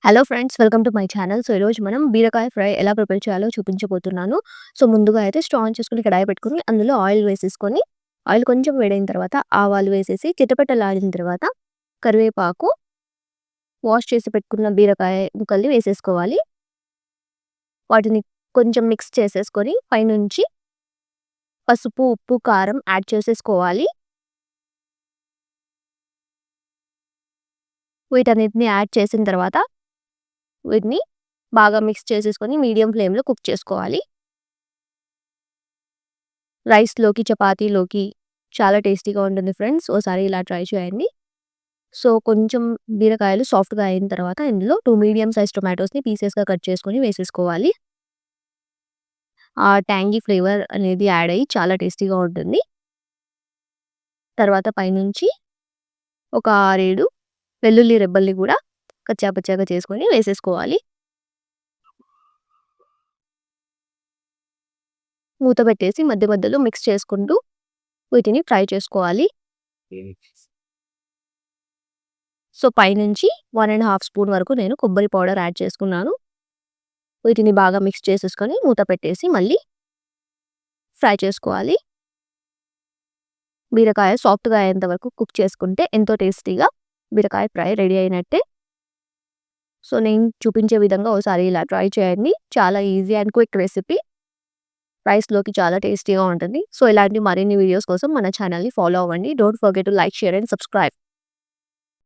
Hello friends, welcome to my channel. So, ఈరోజు మనం బీరకాయ ఫ్రై ఎలా ప్రిపేర్ చేయాలో చూపించబోతున్నాను. సో, ముందుగా అయితే స్టవ్ ఆన్ చేసుకొని కడాయి పెట్టుకొని అందులో ఆయిల్ వేసేసుకొని, ఆయిల్ కొంచెం వేడైన తర్వాత ఆవాలు వేసేసి చిటపటలాడిన తర్వాత కరివేపాకు, వాష్ చేసి పెట్టుకున్న బీరకాయ ముక్కల్ని వేసేసుకోవాలి. వాటిని కొంచెం మిక్స్ చేసేసుకొని పైనుంచి పసుపు, ఉప్పు, కారం యాడ్ చేసేసుకోవాలి. వీటన్నిటిని యాడ్ చేసిన తర్వాత వీటిని బాగా మిక్స్ చేసేసుకొని మీడియం ఫ్లేమ్‌లో కుక్ చేసుకోవాలి. రైస్‌లోకి, చపాతీలోకి చాలా టేస్టీగా ఉంటుంది ఫ్రెండ్స్. ఓసారి ఇలా ట్రై చేయండి. సో, కొంచెం బీరకాయలు సాఫ్ట్‌గా అయిన తర్వాత ఇందులో 2 మీడియం సైజ్ టొమాటోస్‌ని పీసెస్‌గా కట్ చేసుకొని వేసేసుకోవాలి. ఆ ట్యాంగీ ఫ్లేవర్ అనేది యాడ్ అయ్యి చాలా టేస్టీగా ఉంటుంది. తర్వాత పైనుంచి ఒక 6, 7 వెల్లుల్లి రెబ్బల్ని కూడా కచ్చా పచ్చాగా చేసుకొని వేసేసుకోవాలి. మూత పెట్టేసి మధ్య మధ్యలో మిక్స్ చేసుకుంటూ వీటిని ఫ్రై చేసుకోవాలి. సో, పైనుంచి 1 ½ స్పూన్ వరకు నేను కొబ్బరి పౌడర్ యాడ్ చేసుకున్నాను. వీటిని బాగా మిక్స్ చేసేసుకొని మూత పెట్టేసి మళ్ళీ ఫ్రై చేసుకోవాలి. బీరకాయ సాఫ్ట్‌గా అయ్యేంత వరకు కుక్ చేసుకుంటే ఎంతో టేస్టీగా బీరకాయ ఫ్రై రెడీ అయినట్టే. సో, నేను చూపించే విధంగా ఓసారి ఇలా ట్రై చేయండి. చాలా ఈజీ అండ్ క్విక్ రెసిపీ. రైస్‌లోకి చాలా టేస్టీగా ఉంటుంది. సో, ఇలాంటి మరిన్ని వీడియోస్ కోసం మన ఛానల్‌ని ఫాలో అవ్వండి. Don't forget to like, share and subscribe.